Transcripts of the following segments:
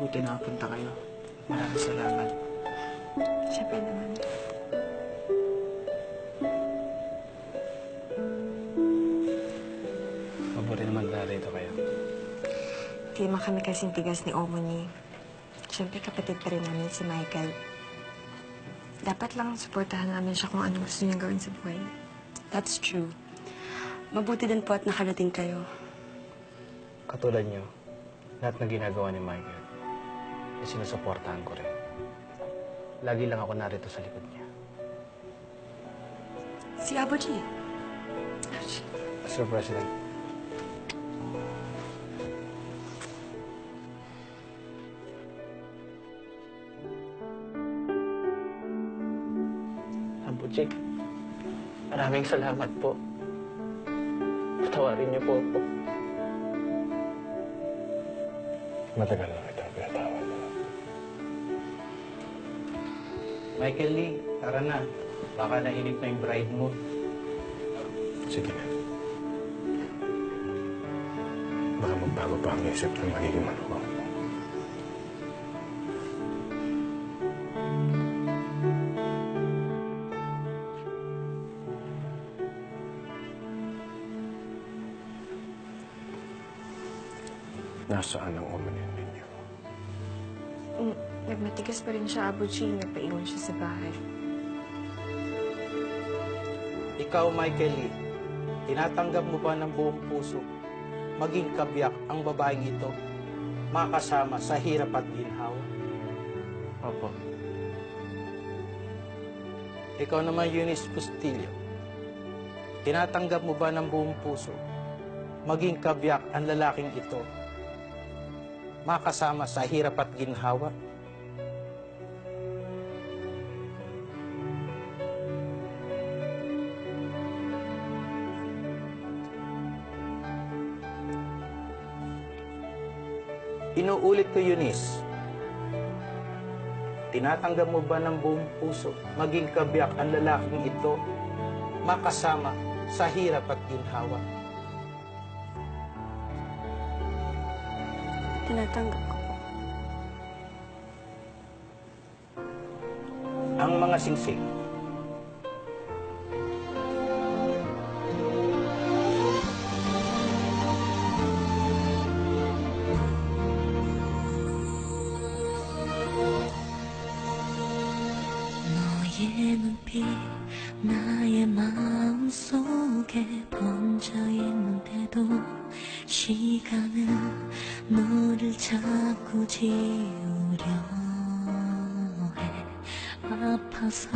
Mabuti nakapunta kayo. Maraming salamat. Siyempre naman. Mabuti naman narito kayo. Hindi naman kami kasing tigas ni Omoni. Siyempre kapatid pa rin namin si Michael. Dapat lang supportahan namin siya kung ano gusto niyang gawin sa buhay. That's true. Mabuti din po at nakarating kayo. Katulad niyo, lahat ng ginagawa ni Michael, sinusuportahan ko rin. Lagi lang ako narito sa likod niya. Si Apo G. Mr. President. Apo Chick, maraming salamat po. Patawarin niyo po ako. Matagal na kita pinatawad. Michael Lee, tara na. Baka nainip na yung bride mo. Sige na. Baka magbago pa ang isip ng magiging maluwang. Nasaan ang umanin ninyo? Nagmatigas pa rin siya, Apo G. Nagpaiwan siya sa bahay. Ikaw, Michael Lee, tinatanggap mo ba ng buong puso maging kabiyak ang babaeng ito, makasama sa hirap at ginhawa? Opo. Ikaw naman, Eunice Bustillo, tinatanggap mo ba ng buong puso maging kabiyak ang lalaking ito, makasama sa hirap at ginhawa? Inuulit ko, Eunice. Tinatanggap mo ba ng buong puso maging kabiyak ang lalaking ito, makasama sa hirap at ginhawa? Tinatanggap ko po. Ang mga singsing. 너의 눈빛 나의 마음속에 번져있는데도 시간은 너를 자꾸 지우려 해. 아파서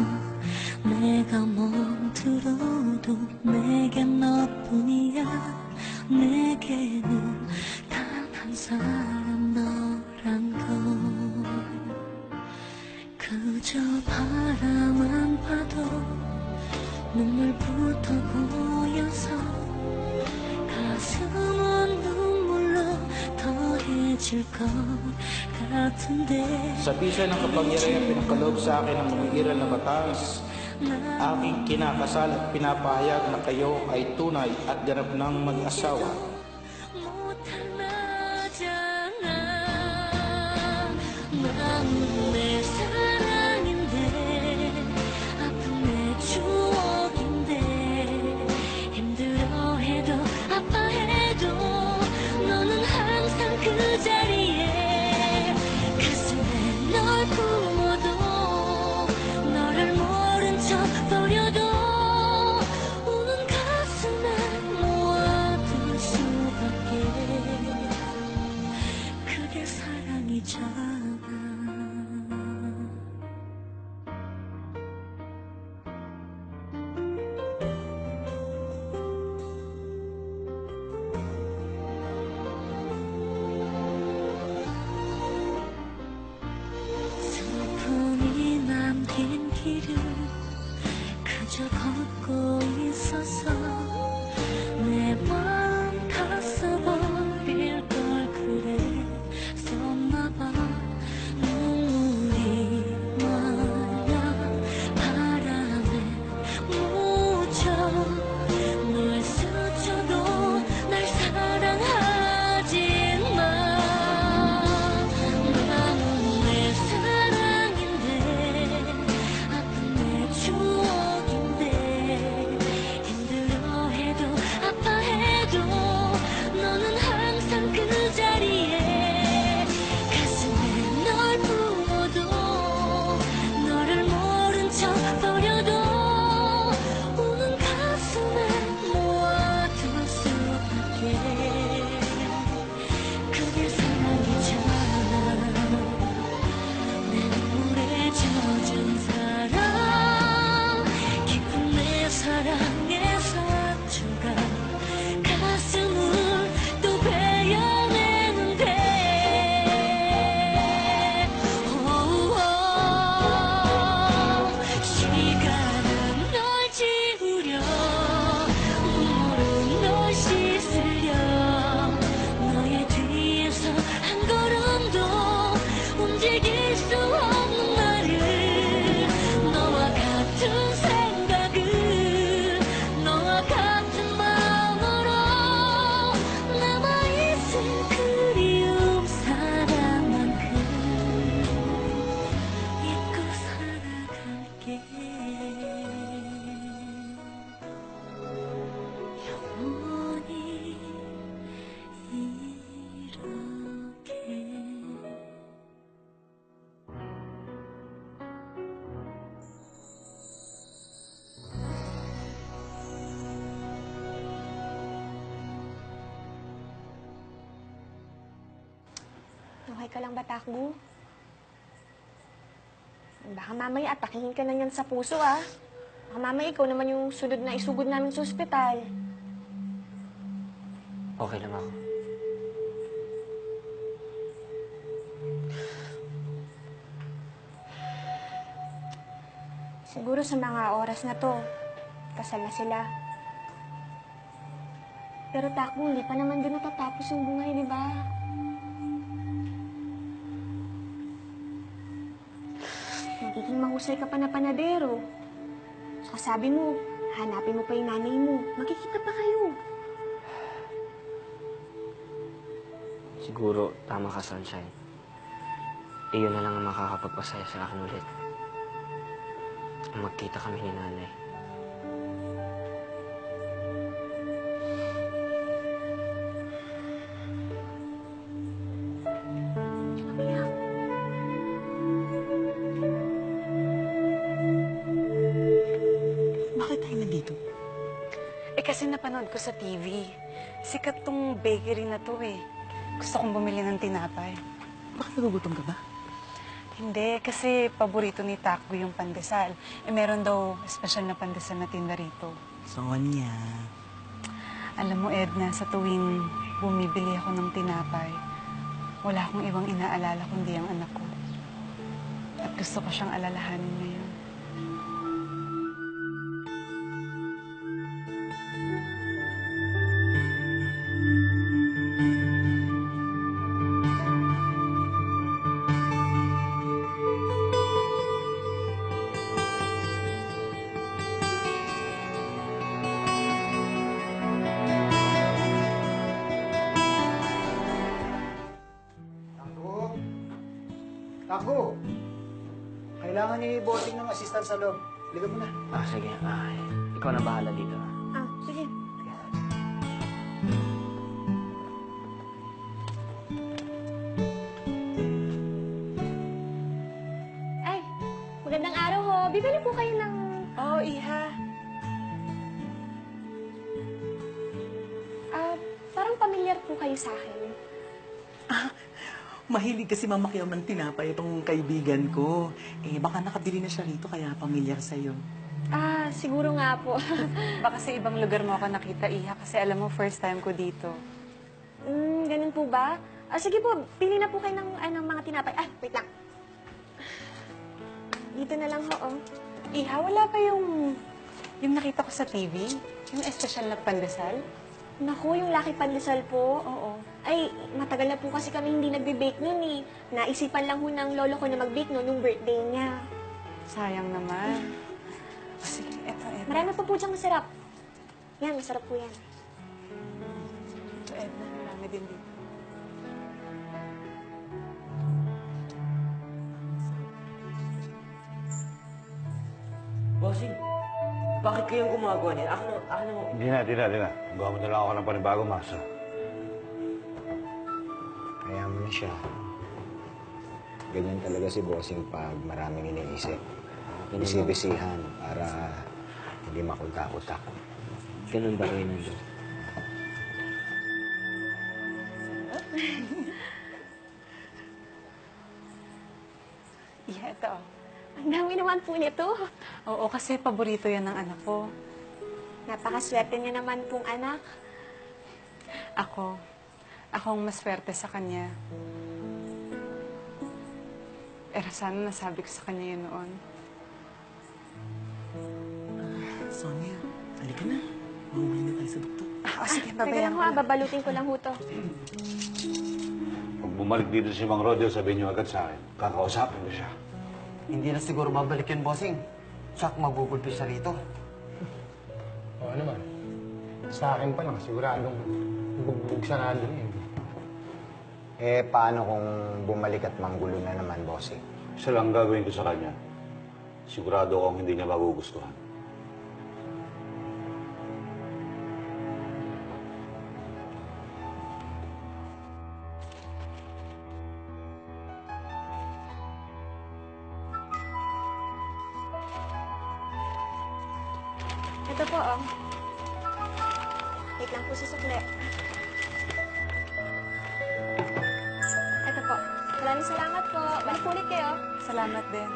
내가 멈들어도 내겐 너뿐이야. 내게는 단 한 사람 너란 걸. 그저 바라만 봐도 눈물부터 고여서 가슴은 눈물로 더해질 것 같은데. Sa bisa ng kapangyarihan pinagkaloob sa akin ng magigiral na batas, aking kinakasal at pinapahayag na kayo ay tunay at ganap ng mag-asawa. 못할 나잖아. 난 내 사랑인데 아픈 내 추억인데 힘들어해도 아파해도 너는 항상 그 자리에 가슴에 널 품어도 너를 모른 척 버려도 우는 가슴에 모아둘 수 Okay ka lang ba, Takbo? Baka mamaya atakihin ka na yan sa puso, ah. Baka mamaya ikaw naman yung sunod na isugod namin sa ospital. Okay lang ako. Siguro sa mga oras na to, kasal na sila. Pero Takbo, hindi pa naman din natatapos yung buhay, di ba? Magiging mahusay ka pa na panadero. Saka sabi mo, hanapin mo pa yung nanay mo. Magkikita pa kayo. Siguro, tama ka, Sunshine. Iyon na lang ang makakapagpasaya sa akin ulit. Magkita kami ni nanay. Umiyak. Bakit tayo nandito? Eh kasi napanood ko sa TV. Sikat tong bakery na to eh. Gusto kong bumili ng tinapay. Bakit nagugutom ka ba? Hindi, kasi paborito ni Takbo yung pandesal. Eh meron daw special na pandesal na tinda rito. Sonia. Alam mo, Edna, sa tuwing bumibili ako ng tinapay, wala akong ibang inaalala kundi ang anak ko. At gusto ko siyang alalahanin ngayon. Takbo! Takbo! Kailangan ni Bossing ng assistant sa loob. Liga mo na. Sige. Ikaw na bahala dito. Ah, sige. Ay, magandang araw ho. Bibili po kayo ng... Oh, Iha. Parang pamilyar po kayo sa akin. Mahilig kasi mamakiyaw ng tinapay itong kaibigan ko. Eh, baka nakabili na siya rito kaya pamilyar sa'yo. Siguro nga po. Baka sa ibang lugar mo ako nakita, Iha, kasi alam mo, first time ko dito. Ganun po ba? Sige po, pili na po kayo ng mga tinapay. Wait lang. Dito na lang ho, oh. Iha, wala pa yung nakita ko sa TV? Yung espesyal na pandesal? Naku, yung Lucky Pandesal po. Oo. Ay, matagal na po kasi kami hindi nagbe-bake nun eh. Naisipan lang ho ng lolo ko na mag-bake nun nung birthday niya. Sayang naman. Sige, eto. Marami pa po diyang masarap. Yan, masarap po yan. Ito, Edna, marami din dito. Bossing, bakit kayong gumagawa niyan? Hindi na. Gawa mo na lang ako ng panibagong masa. Kaya mo na siya. Ganyan talaga si Bossing pag maraming iniisip. Bisibisihan para hindi makulta-kulta. Ganun ba kayo nandun? Iha, ito. Ang dami naman po nito. Oo, kasi paborito yan ng anak ko. Napakaswerte niya naman pong anak. Ako ang maswerte sa kanya. Pero sana nasabi ko sa kanya yun noon. Sonia, halika na. Mahuhuli na tayo sa doktor. Sige, Teka babayan lang ko ho, lang. babalutin ko lang ho to. Pag bumalik dito si Mang Rodeo, sabihin niyo agad sa akin. Kakausapin ko siya. Hindi na siguro babalik yun, bossing. Sak, magugulpi siya rito. Oo naman. Sa akin pa lang, siguradong bugbog sarado na yun. Eh, paano kung bumalik at manggulo na naman, bossing? Isa lang gagawin ko sa kanya. Sigurado akong hindi niya magugustuhan. Ito po, oh. Wait lang po si Sukle. Ito po. Maraming salamat po. Balik ulit kayo. Salamat din.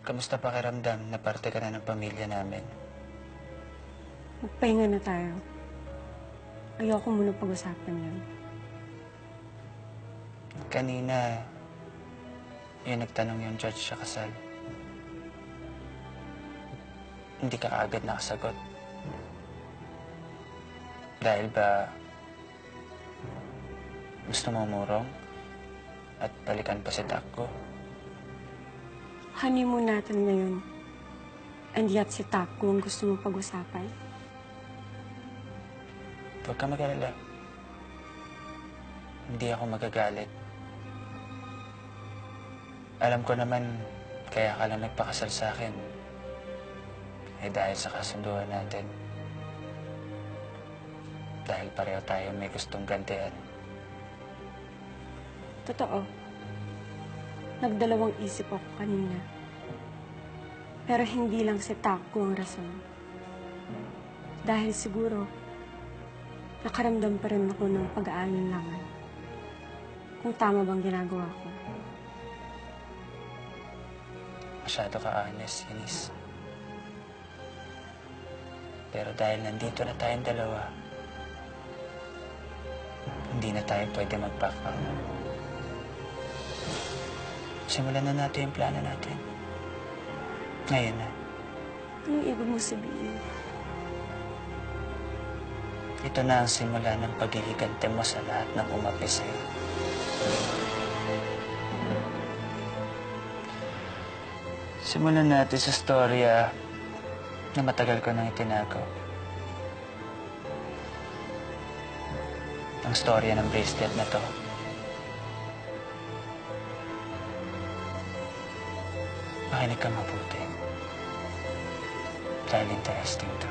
Kamusta pakiramdam na parte ka na ng pamilya namin? Magpahinga na tayo. Ayoko muna pag-usapan yun. Kanina, yung nagtanong yung judge sa kasal. Hindi ka agad nakasagot. Dahil ba gusto mo umurong at balikan pa si Takko? Honeymoon natin ngayon. And yet si Takko ang gusto mong pag-usapan. Huwag ka mag-alala. Hindi ako magagalit. Alam ko naman, kaya ka lang nagpakasal sa akin. Eh dahil sa kasunduan natin. Dahil pareho tayo may gustong gantian. Totoo. Nagdalawang isip ako kanina. Pero hindi lang si Takko ang rason. Dahil siguro, nakaramdam pa rin ako ng pag-aalinlangan. Kung tama bang ginagawa ko. Masyado ka honest, Eunice. Pero dahil nandito na tayong dalawa, hindi na tayo pwede mag-back out. Simulan na natin yung plano natin. Ngayon na. Anong ibig mo sabihin? Ito na ang simula ng pagigigante mo sa lahat ng umapi sa'yo. Simulan natin sa storya na matagal ko nang itinago. Ang storya ng bracelet na to. Makinig ka mabuti. Dahil interesting to.